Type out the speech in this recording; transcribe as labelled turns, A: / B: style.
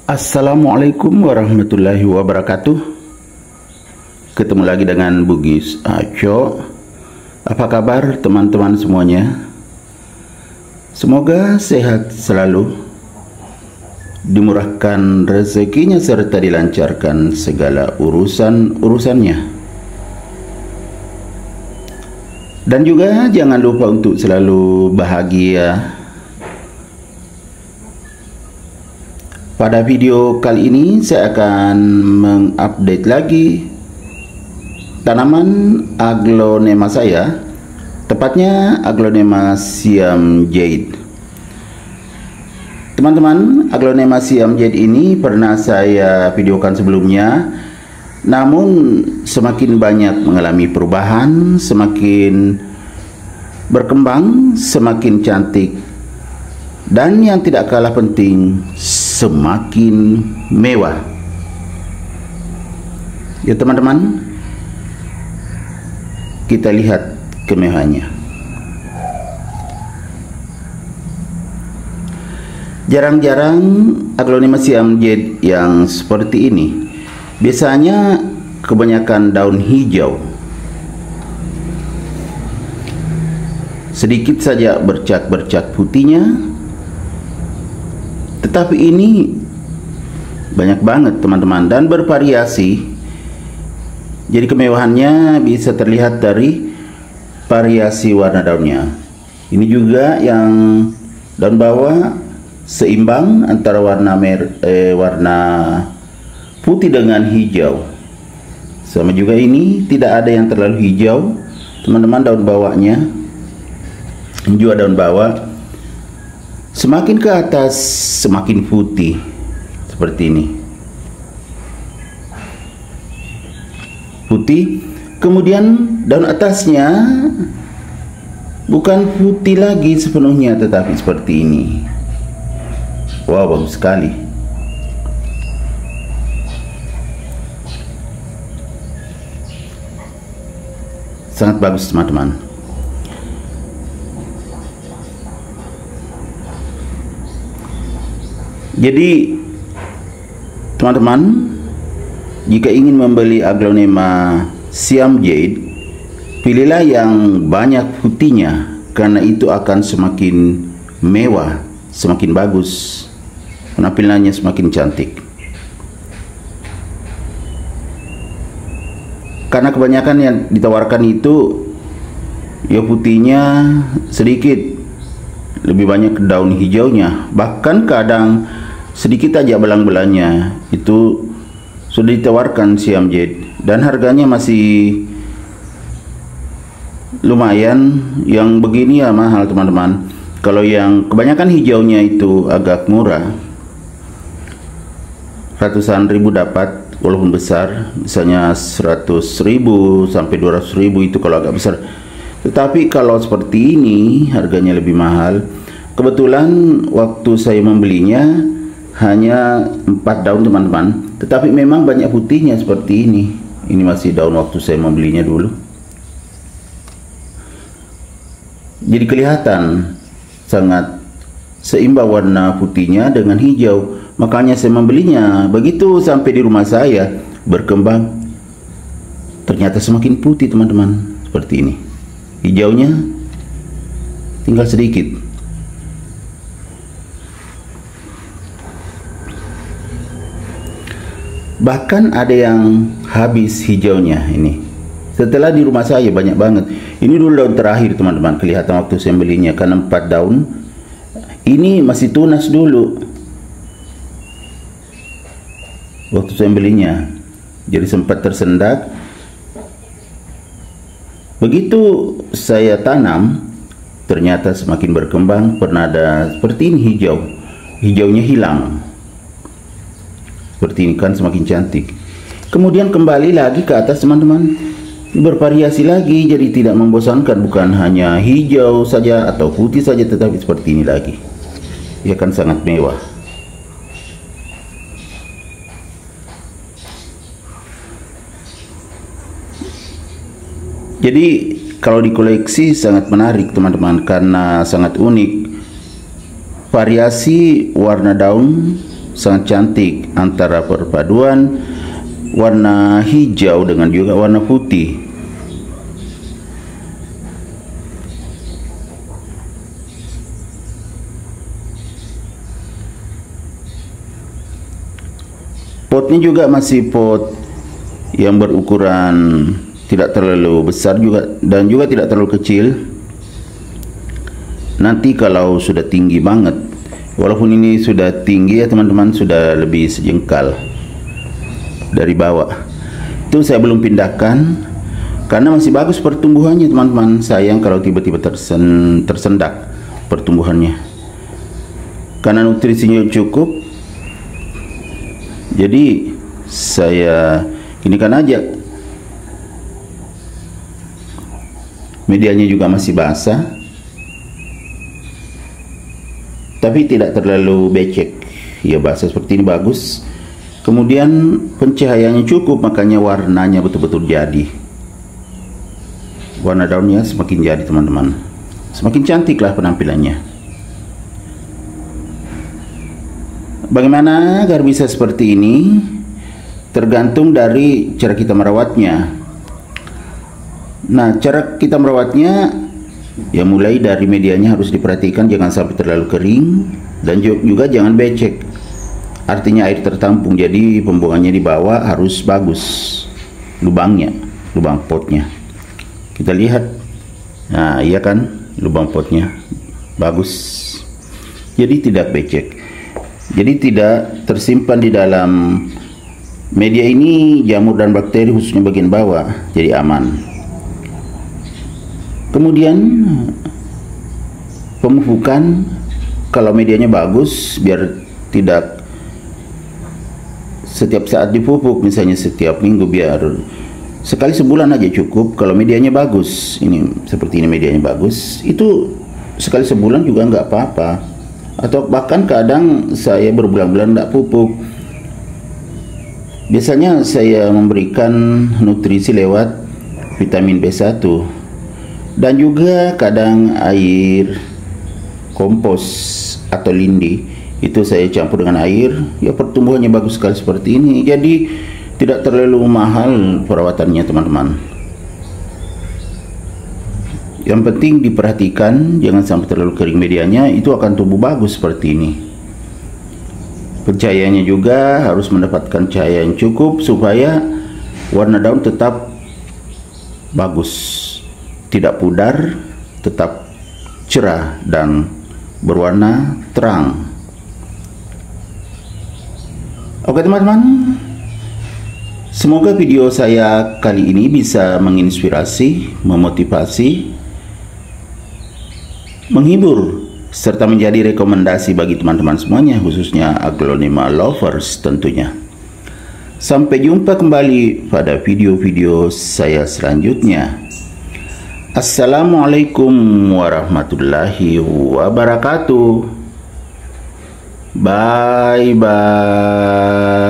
A: Assalamualaikum warahmatullahi wabarakatuh. Ketemu lagi dengan Bugis Aco. Apa kabar teman-teman semuanya? Semoga sehat selalu, dimurahkan rezekinya serta dilancarkan segala urusan-urusannya. Dan juga jangan lupa untuk selalu bahagia. Pada video kali ini saya akan mengupdate lagi tanaman aglonema saya, tepatnya aglonema Siam Jade. Teman-teman, aglonema Siam Jade ini pernah saya videokan sebelumnya, namun semakin banyak mengalami perubahan, semakin berkembang, semakin cantik, dan yang tidak kalah penting, semakin mewah. Ya teman-teman, kita lihat kemewahannya. Jarang-jarang aglonema Siam Jade yang seperti ini. Biasanya kebanyakan daun hijau, sedikit saja bercak-bercak putihnya. Tetapi ini banyak banget teman-teman dan bervariasi. Jadi kemewahannya bisa terlihat dari variasi warna daunnya. Ini juga yang daun bawah seimbang antara warna putih dengan hijau. Sama juga ini tidak ada yang terlalu hijau, teman-teman, daun bawahnya. Ini juga daun bawah. Semakin ke atas semakin putih seperti ini. Putih, kemudian daun atasnya bukan putih lagi sepenuhnya tetapi seperti ini. Wow, bagus sekali. Sangat bagus teman-teman. Jadi teman-teman, jika ingin membeli aglonema Siam Jade, pilihlah yang banyak putihnya, karena itu akan semakin mewah, semakin bagus, penampilannya semakin cantik. Karena kebanyakan yang ditawarkan itu ya putihnya sedikit, lebih banyak daun hijaunya, bahkan kadang sedikit aja belang-belangnya. Itu sudah ditawarkan Siam Jade dan harganya masih lumayan. Yang begini ya mahal teman-teman. Kalau yang kebanyakan hijaunya itu agak murah, ratusan ribu dapat walaupun besar, misalnya 100.000 sampai 200.000 itu kalau agak besar. Tetapi kalau seperti ini harganya lebih mahal. Kebetulan waktu saya membelinya hanya 4 daun teman-teman, tetapi memang banyak putihnya seperti ini. Ini masih daun waktu saya membelinya dulu. Jadi kelihatan sangat seimbang warna putihnya dengan hijau. Makanya saya membelinya. Begitu sampai di rumah saya berkembang, ternyata semakin putih teman-teman, seperti ini. Hijaunya tinggal sedikit. Bahkan ada yang habis hijaunya ini. Setelah di rumah saya banyak banget. Ini dulu daun terakhir teman-teman, kelihatan waktu saya belinya, karena 4 daun. Ini masih tunas dulu waktu saya belinya, jadi sempat tersendak. Begitu saya tanam, ternyata semakin berkembang. Pernah ada seperti ini hijau, hijaunya hilang. Seperti ini kan semakin cantik. Kemudian kembali lagi ke atas teman-teman, bervariasi lagi, jadi tidak membosankan. Bukan hanya hijau saja atau putih saja, tetapi seperti ini lagi. Ya kan sangat mewah. Jadi kalau dikoleksi sangat menarik teman-teman, karena sangat unik. Variasi warna daun sangat cantik antara perpaduan warna hijau dengan juga warna putih. Potnya juga masih pot yang berukuran tidak terlalu besar juga dan juga tidak terlalu kecil. Nanti kalau sudah tinggi banget, walaupun ini sudah tinggi ya teman-teman, sudah lebih sejengkal dari bawah, itu saya belum pindahkan karena masih bagus pertumbuhannya teman-teman. Sayang kalau tiba-tiba tersendak pertumbuhannya, karena nutrisinya cukup. Jadi saya inikan aja. Medianya juga masih basah, tapi tidak terlalu becek. Ya, basah seperti ini bagus. Kemudian pencahayaannya cukup, makanya warnanya betul-betul jadi. Warna daunnya semakin jadi teman-teman, semakin cantiklah penampilannya. Bagaimana agar bisa seperti ini? Tergantung dari cara kita merawatnya. Nah, cara kita merawatnya ya mulai dari medianya harus diperhatikan, jangan sampai terlalu kering dan juga jangan becek. Artinya air tertampung, jadi pembuangannya di bawah harus bagus. Lubangnya, lubang potnya. Kita lihat. Nah, iya kan? Lubang potnya bagus. Jadi tidak becek. Jadi tidak tersimpan di dalam media ini jamur dan bakteri, khususnya bagian bawah, jadi aman. Kemudian pemupukan, kalau medianya bagus, biar tidak setiap saat dipupuk, misalnya setiap minggu, biar sekali sebulan aja cukup. Kalau medianya bagus, ini seperti ini medianya bagus, itu sekali sebulan juga nggak apa-apa. Atau bahkan kadang saya berbulan-bulan nggak pupuk. Biasanya saya memberikan nutrisi lewat vitamin B1 dan juga kadang air kompos atau lindi, itu saya campur dengan air. Ya, pertumbuhannya bagus sekali seperti ini. Jadi tidak terlalu mahal perawatannya teman-teman. Yang penting diperhatikan jangan sampai terlalu kering medianya, itu akan tumbuh bagus seperti ini. Pencahayaannya juga harus mendapatkan cahaya yang cukup supaya warna daun tetap bagus, tidak pudar, tetap cerah dan berwarna terang. Oke teman-teman, semoga video saya kali ini bisa menginspirasi, memotivasi, menghibur, serta menjadi rekomendasi bagi teman-teman semuanya, khususnya aglonema lovers tentunya. Sampai jumpa kembali pada video-video saya selanjutnya. Assalamualaikum warahmatullahi wabarakatuh. Bye bye.